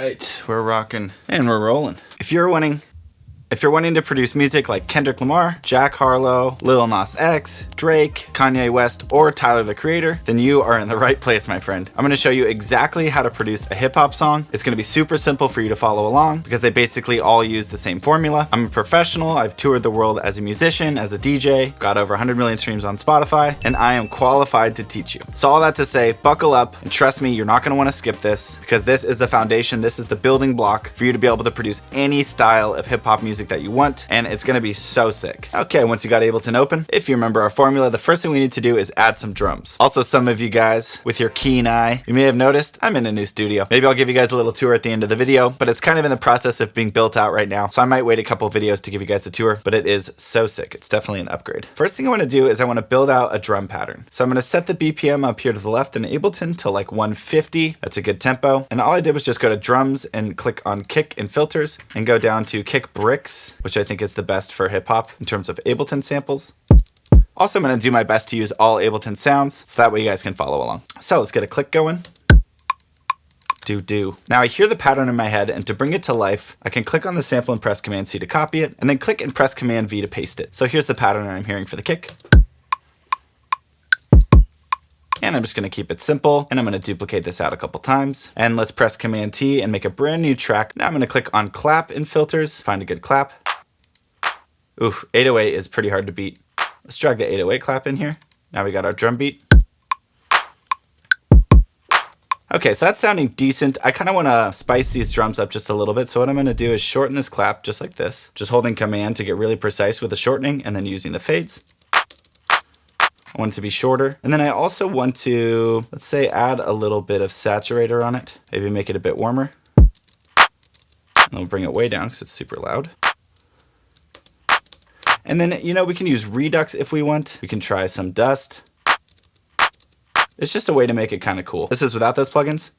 right, we're rocking and we're rolling. If you're wanting to produce music like Kendrick Lamar, Jack Harlow, Lil Nas X, Drake, Kanye West, or Tyler the Creator, then you are in the right place, my friend. I'm going to show you exactly how to produce a hip hop song. It's going to be super simple for you to follow along because they basically all use the same formula. I'm a professional. I've toured the world as a musician, as a DJ, got over 100 million streams on Spotify, and I am qualified to teach you. So all that to say, buckle up and trust me, you're not going to want to skip this because this is the foundation. This is the building block for you to be able to produce any style of hip hop music that you want, and it's gonna be so sick. Okay, once you got Ableton open, if you remember our formula, the first thing we need to do is add some drums. Also, some of you guys with your keen eye, you may have noticed I'm in a new studio. Maybe I'll give you guys a little tour at the end of the video, but it's kind of in the process of being built out right now, so I might wait a couple videos to give you guys a tour, but it is so sick. It's definitely an upgrade. First thing I want to do is I want to build out a drum pattern. So I'm going to set the BPM up here to the left in Ableton to like 150. That's a good tempo. And all I did was just go to drums and click on kick and filters and go down to kick bricks, which I think is the best for hip hop in terms of Ableton samples. Also, I'm going to do my best to use all Ableton sounds so that way you guys can follow along. So let's get a click going. Do. Now I hear the pattern in my head, and to bring it to life, I can click on the sample and press Command C to copy it, and then click and press Command V to paste it. So here's the pattern I'm hearing for the kick. And I'm just going to keep it simple, and I'm going to duplicate this out a couple times. And let's press Command T and make a brand new track. Now I'm going to click on clap in filters, find a good clap. Oof, 808 is pretty hard to beat. Let's drag the 808 clap in here. Now we got our drum beat. Okay, so that's sounding decent. I kind of want to spice these drums up just a little bit. So what I'm going to do is shorten this clap just like this. Just holding Command to get really precise with the shortening, and then using the fades. I want it to be shorter. And then I also want to, let's say, add a little bit of saturator on it. Maybe make it a bit warmer. And we'll bring it way down because it's super loud. And then, we can use Redux if we want. We can try some dust. It's just a way to make it kind of cool. This is without those plugins.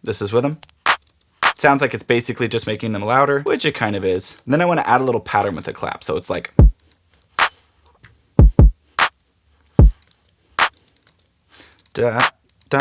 This is with them. It sounds like it's basically just making them louder, which it kind of is. And then I want to add a little pattern with the clap. So it's like... Da, da,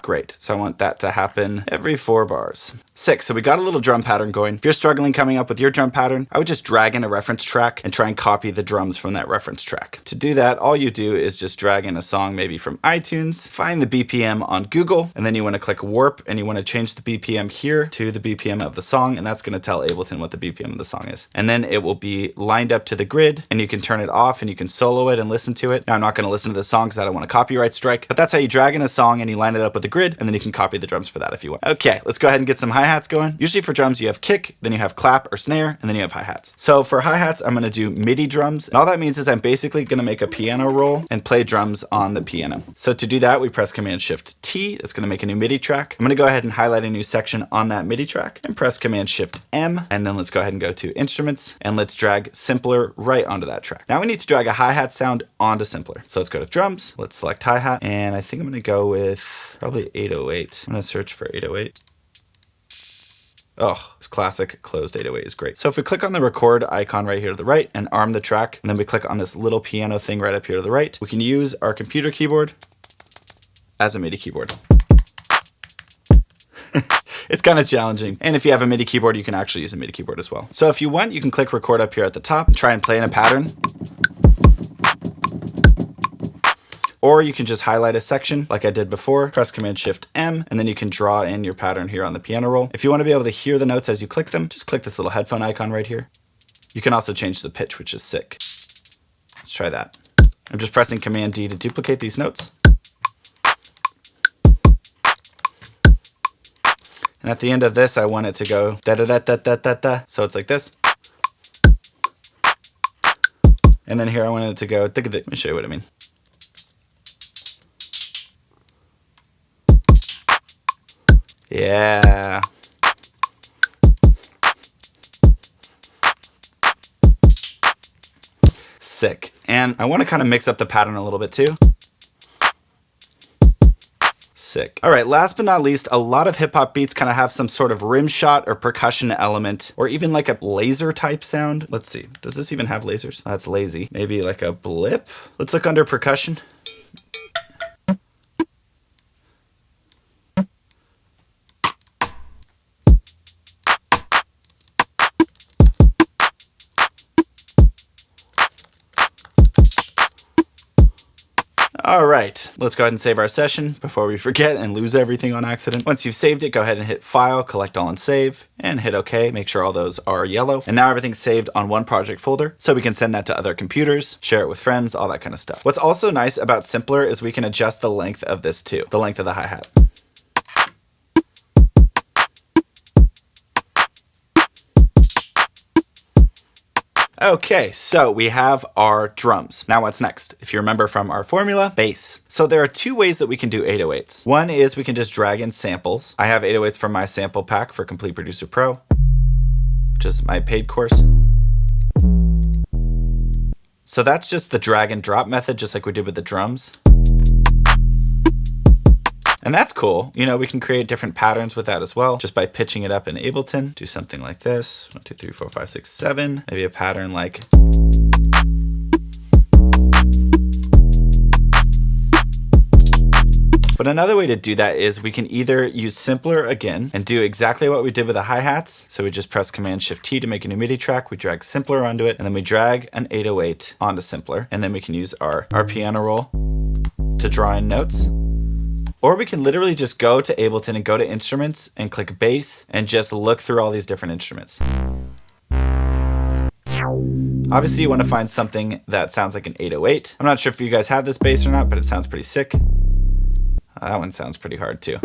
great. So I want that to happen every 4 bars. Sick. So we got a little drum pattern going. If you're struggling coming up with your drum pattern, I would just drag in a reference track and try and copy the drums from that reference track. To do that, all you do is just drag in a song maybe from iTunes, find the BPM on Google, and then you want to click warp and you want to change the BPM here to the BPM of the song, and that's going to tell Ableton what the BPM of the song is. And then it will be lined up to the grid, and you can turn it off and you can solo it and listen to it. Now I'm not going to listen to the song because I don't want a copyright strike, but that's how you drag in a song and you line it up with the grid, and then you can copy the drums for that if you want. Okay, let's go ahead and get some hi-hats going. Usually for drums you have kick, then you have clap or snare, and then you have hi-hats. So for hi-hats I'm going to do MIDI drums, and all that means is I'm basically going to make a piano roll and play drums on the piano. So to do that we press Command Shift T. That's going to make a new MIDI track. I'm going to go ahead and highlight a new section on that MIDI track and press Command Shift M, and then let's go ahead and go to instruments and let's drag simpler right onto that track. Now we need to drag a hi-hat sound onto simpler. So let's go to drums, let's select hi-hat, and I think I'm going to go with probably 808. I'm going to search for 808. Oh, it's classic. Closed 808 is great. So if we click on the record icon right here to the right and arm the track, and then we click on this little piano thing right up here to the right, we can use our computer keyboard as a MIDI keyboard. It's kind of challenging. And if you have a MIDI keyboard, you can actually use a MIDI keyboard as well. So if you want, you can click record up here at the top and try and play in a pattern. Or you can just highlight a section like I did before, press Command Shift M, and then you can draw in your pattern here on the piano roll. If you want to be able to hear the notes as you click them, just click this little headphone icon right here. You can also change the pitch, which is sick. Let's try that. I'm just pressing Command D to duplicate these notes. And at the end of this, I want it to go da da da da da da da. So it's like this. And then here I want it to go. Let me show you what I mean. Yeah. Sick. And I want to kind of mix up the pattern a little bit too. Sick. All right, last but not least, a lot of hip hop beats kind of have some sort of rim shot or percussion element, or even like a laser type sound. Let's see. Does this even have lasers? That's lazy. Maybe like a blip. Let's look under percussion. All right, let's go ahead and save our session before we forget and lose everything on accident. Once you've saved it, go ahead and hit File, Collect All and Save, and hit OK. Make sure all those are yellow. And now everything's saved on one project folder, so we can send that to other computers, share it with friends, all that kind of stuff. What's also nice about Simpler is we can adjust the length of this too, the length of the hi-hat. Okay, so we have our drums. Now what's next? If you remember from our formula, bass. So there are two ways that we can do 808s. One is we can just drag in samples. I have 808s from my sample pack for Complete Producer Pro, which is my paid course. So that's just the drag and drop method, just like we did with the drums. And that's cool. You know, we can create different patterns with that as well, just by pitching it up in Ableton. Do something like this. 1, 2, 3, 4, 5, 6, 7. Maybe a pattern like. But another way to do that is we can either use Simpler again and do exactly what we did with the hi-hats. So we just press Command-Shift-T to make a new MIDI track. We drag Simpler onto it, and then we drag an 808 onto Simpler. And then we can use our piano roll to draw in notes. Or we can literally just go to Ableton and go to Instruments and click Bass and just look through all these different instruments. Obviously, you want to find something that sounds like an 808. I'm not sure if you guys have this bass or not, but it sounds pretty sick. That one sounds pretty hard too.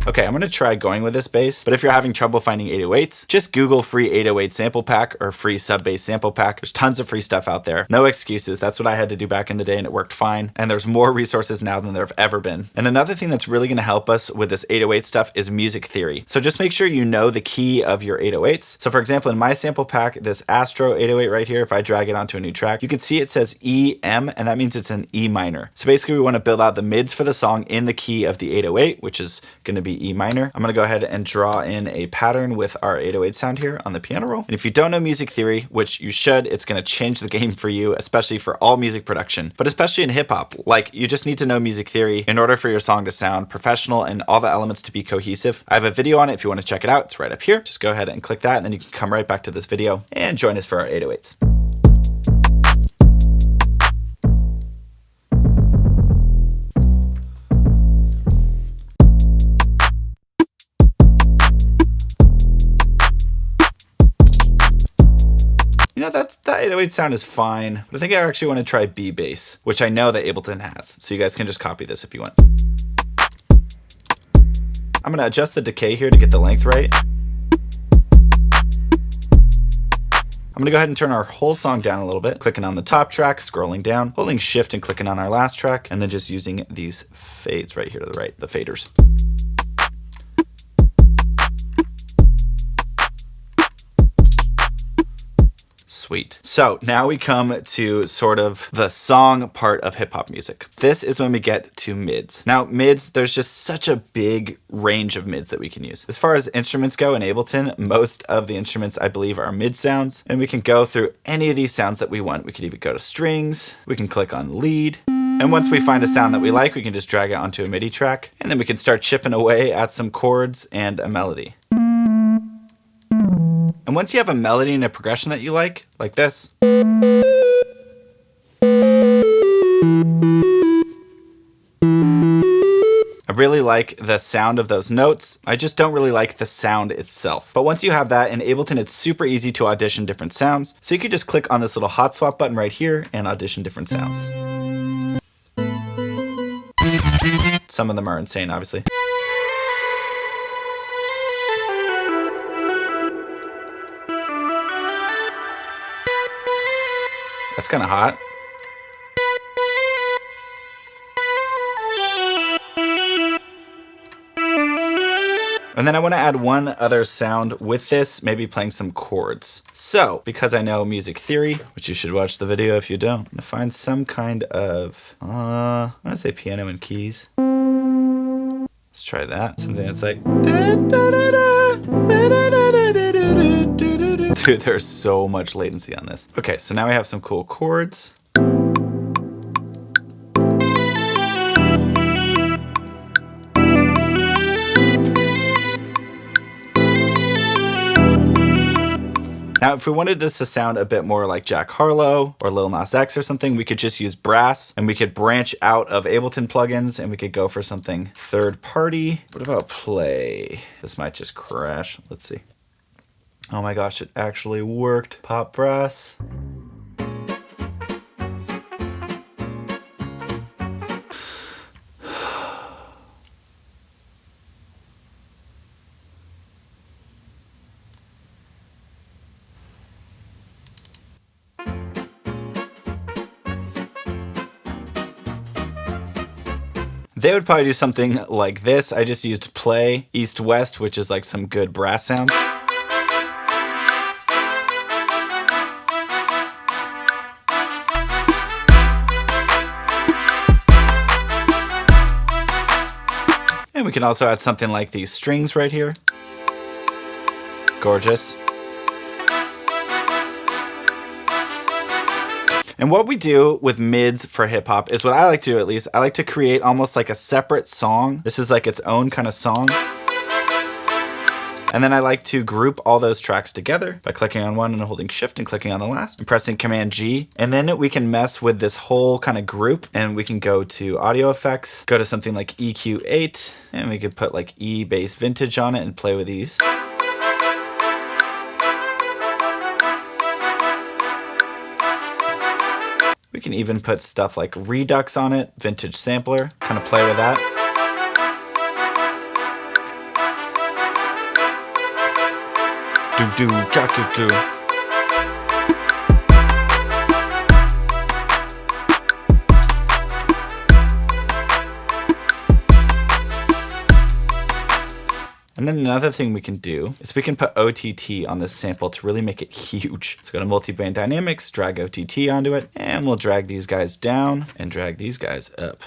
Okay, I'm going to try going with this bass, but if you're having trouble finding 808s, just Google free 808 sample pack or free sub bass sample pack. There's tons of free stuff out there. No excuses. That's what I had to do back in the day and it worked fine. And there's more resources now than there have ever been. And another thing that's really going to help us with this 808 stuff is music theory. So just make sure you know the key of your 808s. So for example, in my sample pack, this Astro 808 right here, if I drag it onto a new track, you can see it says E, M, and that means it's an E minor. So basically we want to build out the mids for the song in the key of the 808, which is going to be E minor. I'm going to go ahead and draw in a pattern with our 808 sound here on the piano roll. And if you don't know music theory, which you should, it's going to change the game for you, especially for all music production, but especially in hip hop. Like, you just need to know music theory in order for your song to sound professional and all the elements to be cohesive. I have a video on it if you want to check it out. It's right up here. Just go ahead and click that, and then you can come right back to this video and join us for our 808s. You know, that 808 sound is fine, but I think I actually want to try B bass, which I know that Ableton has. So you guys can just copy this if you want. I'm going to adjust the decay here to get the length right. I'm going to go ahead and turn our whole song down a little bit, clicking on the top track, scrolling down, holding Shift and clicking on our last track, and then just using these fades right here to the right, the faders. Sweet. So now we come to sort of the song part of hip hop music. This is when we get to mids. Now mids, there's just such a big range of mids that we can use. As far as instruments go in Ableton, most of the instruments I believe are mid sounds, and we can go through any of these sounds that we want. We could even go to strings, we can click on lead, and once we find a sound that we like, we can just drag it onto a MIDI track, and then we can start chipping away at some chords and a melody. And once you have a melody and a progression that you like this, I really like the sound of those notes. I just don't really like the sound itself. But once you have that in Ableton, it's super easy to audition different sounds. So you could just click on this little hot swap button right here and audition different sounds. Some of them are insane, obviously. That's kind of hot. And then I want to add one other sound with this, maybe playing some chords. So, because I know music theory, which you should watch the video if you don't, I'm going to find some kind of, I want to say piano and keys. Let's try that. Something that's like, dude, there's so much latency on this. Okay, so now we have some cool chords. Now, if we wanted this to sound a bit more like Jack Harlow or Lil Nas X or something, we could just use brass, and we could branch out of Ableton plugins, and we could go for something third party. What about play? This might just crash. Let's see. Oh my gosh, it actually worked. Pop brass. They would probably do something like this. I just used play east-west, which is like some good brass sounds. And we can also add something like these strings right here. Gorgeous. And what we do with mids for hip hop is what I like to do, at least. I like to create almost like a separate song. This is like its own kind of song. And then I like to group all those tracks together by clicking on one and holding shift and clicking on the last and pressing Command G. And then we can mess with this whole kind of group, and we can go to audio effects, go to something like EQ8, and we could put like E bass vintage on it and play with these. We can even put stuff like Redux on it, vintage sampler, kind of play with that. Do do jack do do. And then another thing we can do is we can put OTT on this sample to really make it huge. So go to multiband dynamics, drag OTT onto it, and we'll drag these guys down and drag these guys up.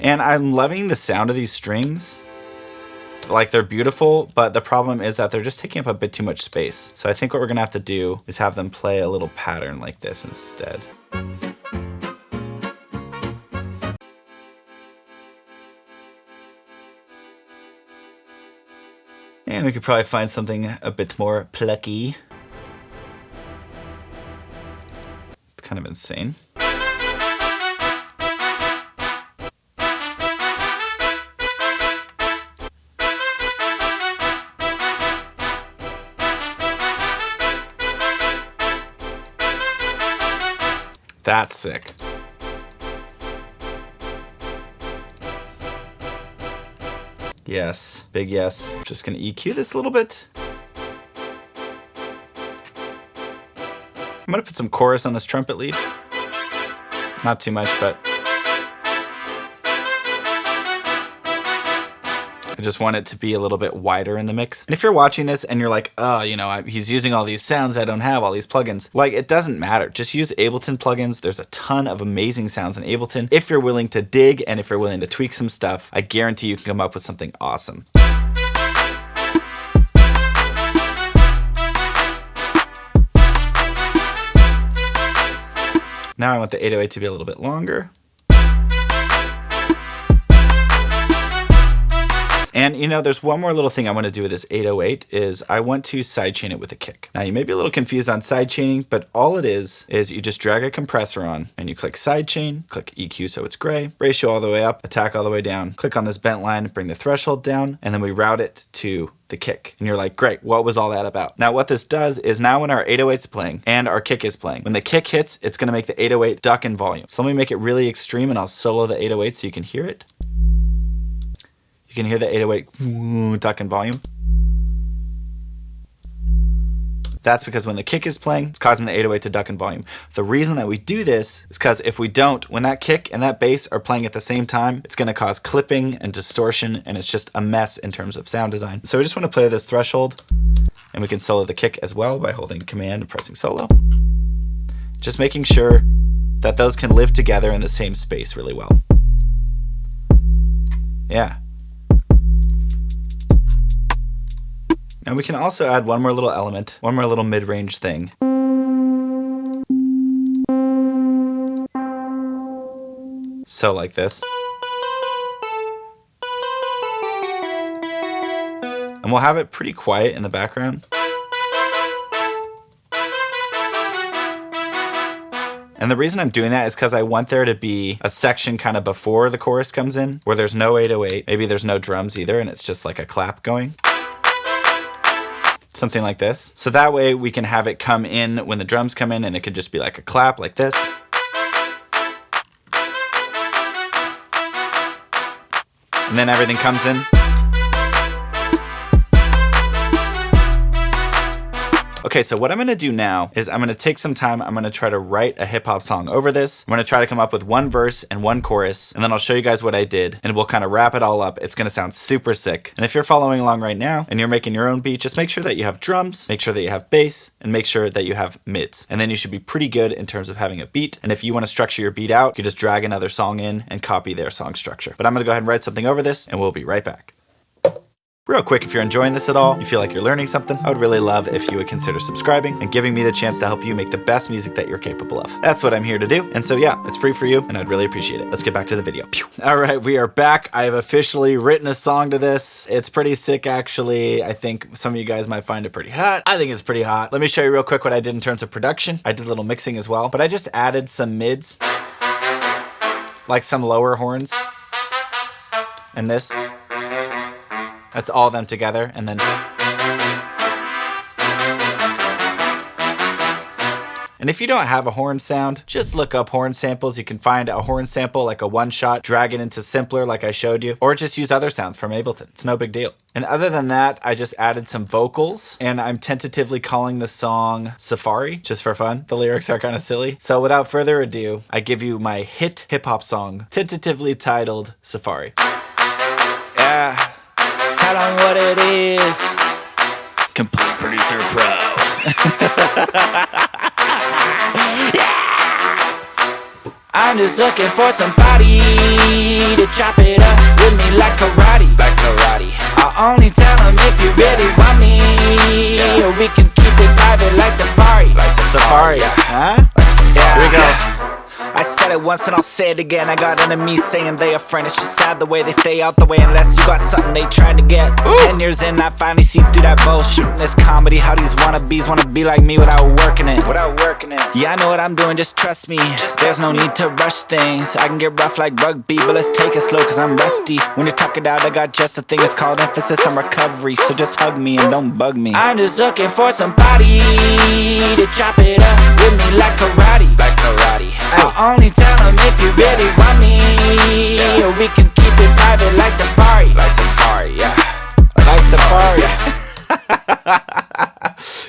And I'm loving the sound of these strings. Like, they're beautiful, but the problem is that they're just taking up a bit too much space. So I think what we're gonna have to do is have them play a little pattern like this instead. And we could probably find something a bit more plucky. It's kind of insane. That's sick. Yes, big yes. I'm just gonna EQ this a little bit. I'm gonna put some chorus on this trumpet lead. Not too much, but I just want it to be a little bit wider in the mix. And if you're watching this and you're like, oh, you know, he's using all these sounds, I don't have all these plugins. Like, it doesn't matter. Just use Ableton plugins. There's a ton of amazing sounds in Ableton. If you're willing to dig and if you're willing to tweak some stuff, I guarantee you can come up with something awesome. Now I want the 808 to be a little bit longer. And you know, there's one more little thing I want to do with this 808 is I want to sidechain it with a kick. Now you may be a little confused on sidechaining, but all it is you just drag a compressor on and you click sidechain, click EQ so it's gray, ratio all the way up, attack all the way down, click on this bent line, bring the threshold down, and then we route it to the kick. And you're like, great, what was all that about? Now what this does is now when our 808's playing and our kick is playing, when the kick hits, it's gonna make the 808 duck in volume. So let me make it really extreme and I'll solo the 808 so you can hear it. You can hear the 808 duck in volume. That's because when the kick is playing, it's causing the 808 to duck in volume. The reason that we do this is because if we don't, when that kick and that bass are playing at the same time, it's going to cause clipping and distortion, and it's just a mess in terms of sound design. So we just want to play with this threshold, and we can solo the kick as well by holding Command and pressing solo. Just making sure that those can live together in the same space really well. Yeah. And we can also add one more little element, one more little mid-range thing. So like this. and we'll have it pretty quiet in the background. And the reason I'm doing that is because I want there to be a section kind of before the chorus comes in where there's no 808. Maybe there's no drums either, and it's just like a clap going. Something like this. So that way we can have it come in when the drums come in, and it could just be like a clap like this. And then everything comes in. Okay, so what I'm gonna do now is I'm gonna take some time, I'm gonna try to write a hip hop song over this. I'm gonna try to come up with one verse and one chorus, and then I'll show you guys what I did, and we'll kind of wrap it all up. It's gonna sound super sick. And if you're following along right now and you're making your own beat, just make sure that you have drums, make sure that you have bass, and make sure that you have mids. And then you should be pretty good in terms of having a beat. And if you wanna structure your beat out, you just drag another song in and copy their song structure. But I'm gonna go ahead and write something over this, and we'll be right back. Real quick, if you're enjoying this at all, you feel like you're learning something, I would really love if you would consider subscribing and giving me the chance to help you make the best music that you're capable of. That's what I'm here to do. And so yeah, it's free for you, and I'd really appreciate it. Let's get back to the video. Pew. All right, we are back. I have officially written a song to this. It's pretty sick, actually. I think some of you guys might find it pretty hot. I think it's pretty hot. Let me show you real quick what I did in terms of production. I did a little mixing as well, but I just added some mids, like some lower horns, and this. That's all of them together, and then... And if you don't have a horn sound, just look up horn samples. You can find a horn sample, like a one-shot, drag it into Simpler like I showed you, or just use other sounds from Ableton. It's no big deal. And other than that, I just added some vocals, and I'm tentatively calling the song Safari, just for fun. The lyrics are kind of silly. So without further ado, I give you my hit hip-hop song, tentatively titled Safari. Yeah. Tell them what it is. Complete Producer Pro. Yeah! I'm just looking for somebody to chop it up with me like karate. I'll only tell them if you really want me, or we can keep it private like Safari. Safari, huh? Yeah. Here we go. I said it once and I'll say it again. I got enemies saying they a friend. It's just sad the way they stay out the way unless you got something they trying to get. Ooh. 10 years in, I finally see through that bullshit in this comedy. How these wannabes wanna be like me without working it. Yeah, I know what I'm doing, just trust me. There's no need to rush things. I can get rough like rugby, but let's take it slow cause I'm rusty. When you're talking out, I got just the thing. It's called emphasis on recovery. So just hug me and don't bug me. I'm just looking for somebody to chop it up with me like karate. I'll only tell them if you really want me, or we can keep it private like Safari.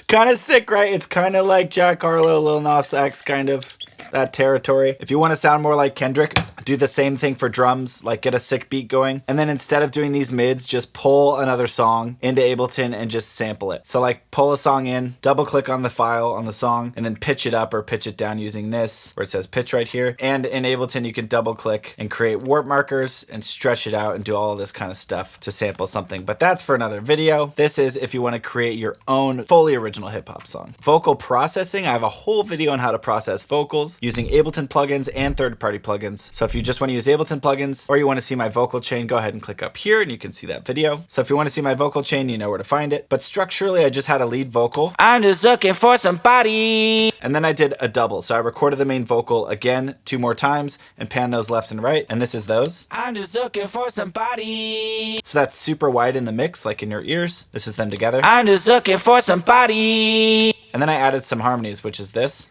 Kind of sick, right? It's kind of like Jack Harlow, Lil Nas X, kind of that territory. If you want to sound more like Kendrick, do the same thing for drums, like get a sick beat going. And then instead of doing these mids, just pull another song into Ableton and just sample it. So like pull a song in, double click on the file on the song, and then pitch it up or pitch it down using this, where it says pitch right here. And in Ableton, you can double click and create warp markers and stretch it out and do all of this kind of stuff to sample something. But that's for another video. This is if you want to create your own fully original hip hop song. Vocal processing, I have a whole video on how to process vocals using Ableton plugins and third-party plugins. So if you just want to use Ableton plugins or you want to see my vocal chain, go ahead and click up here and you can see that video. So if you want to see my vocal chain, you know where to find it. But structurally, I just had a lead vocal. I'm just looking for somebody. And then I did a double. So I recorded the main vocal again 2 more times and panned those left and right. And this is those. I'm just looking for somebody. So that's super wide in the mix, like in your ears. This is them together. I'm just looking for somebody. And then I added some harmonies, which is this.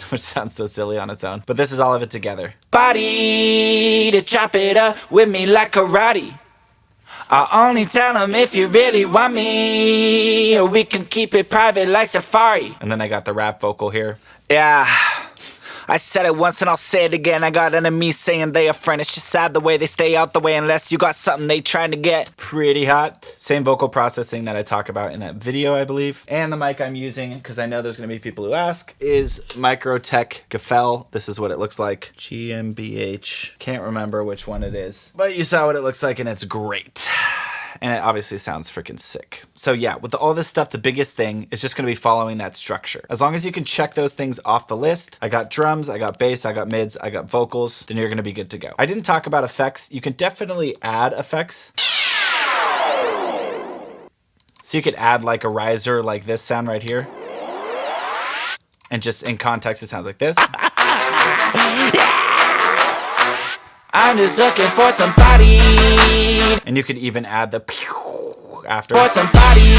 Which sounds so silly on its own. But this is all of it together. Body to chop it up with me like karate. I'll only tell them if you really want me, or we can keep it private like Safari. And then I got the rap vocal here. Yeah. I said it once and I'll say it again. I got enemies saying they a friend. It's just sad the way they stay out the way unless you got something they trying to get. Pretty hot. Same vocal processing that I talk about in that video, I believe. And the mic I'm using, because I know there's going to be people who ask, is Microtech Gefell. This is what it looks like. GmbH. Can't remember which one it is. But you saw what it looks like and it's great. And it obviously sounds freaking sick. So yeah, with all this stuff, the biggest thing is just gonna be following that structure. As long as you can check those things off the list, I got drums, I got bass, I got mids, I got vocals, then you're gonna be good to go. I didn't talk about effects. You can definitely add effects. So you could add like a riser like this sound right here. And just in context, it sounds like this. I'm just looking for somebody. And you could even add the pew after. For somebody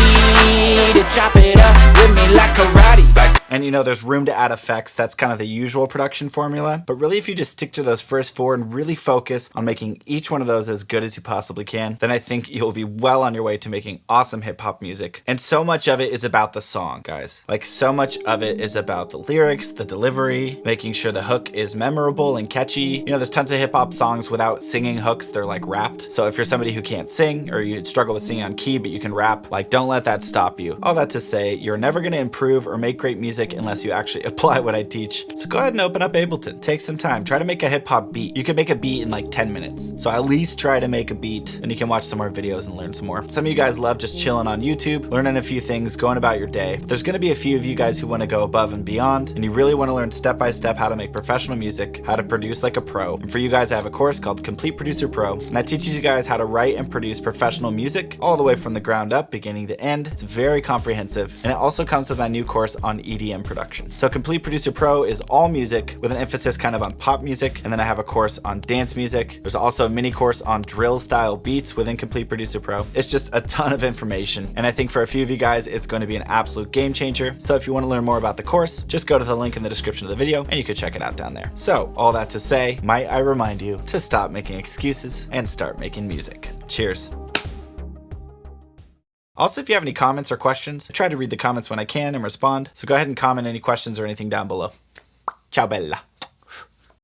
to chop it up with me like karate. And you know, there's room to add effects. That's kind of the usual production formula. But really, if you just stick to those first 4 and really focus on making each one of those as good as you possibly can, then I think you'll be well on your way to making awesome hip hop music. And so much of it is about the song, guys. Like, so much of it is about the lyrics, the delivery, making sure the hook is memorable and catchy. You know, there's tons of hip hop songs without singing hooks. They're like rapped. So if you're somebody who can't sing, or you struggle with singing on key, but you can rap, like, don't let that stop you. All that to say, you're never going to improve or make great music unless you actually apply what I teach. So go ahead and open up Ableton. Take some time. Try to make a hip hop beat. You can make a beat in like 10 minutes. So at least try to make a beat, and you can watch some more videos and learn some more. Some of you guys love just chilling on YouTube, learning a few things, going about your day. There's going to be a few of you guys who want to go above and beyond, and you really want to learn step by step how to make professional music, how to produce like a pro. And for you guys, I have a course called Complete Producer Pro, and that teaches you guys how to write and produce professional music all the way from the ground up, beginning to end. It's very comprehensive, and it also comes with my new course on EDM production. So Complete Producer Pro is all music with an emphasis kind of on pop music, and then I have a course on dance music. There's also a mini course on drill style beats within Complete Producer Pro. It's just a ton of information, and I think for a few of you guys, it's going to be an absolute game changer. So if you want to learn more about the course, just go to the link in the description of the video, and you can check it out down there. So all that to say, might I remind you to stop making excuses and start making music. Cheers. Also, if you have any comments or questions, I try to read the comments when I can and respond, so go ahead and comment any questions or anything down below. Ciao bella.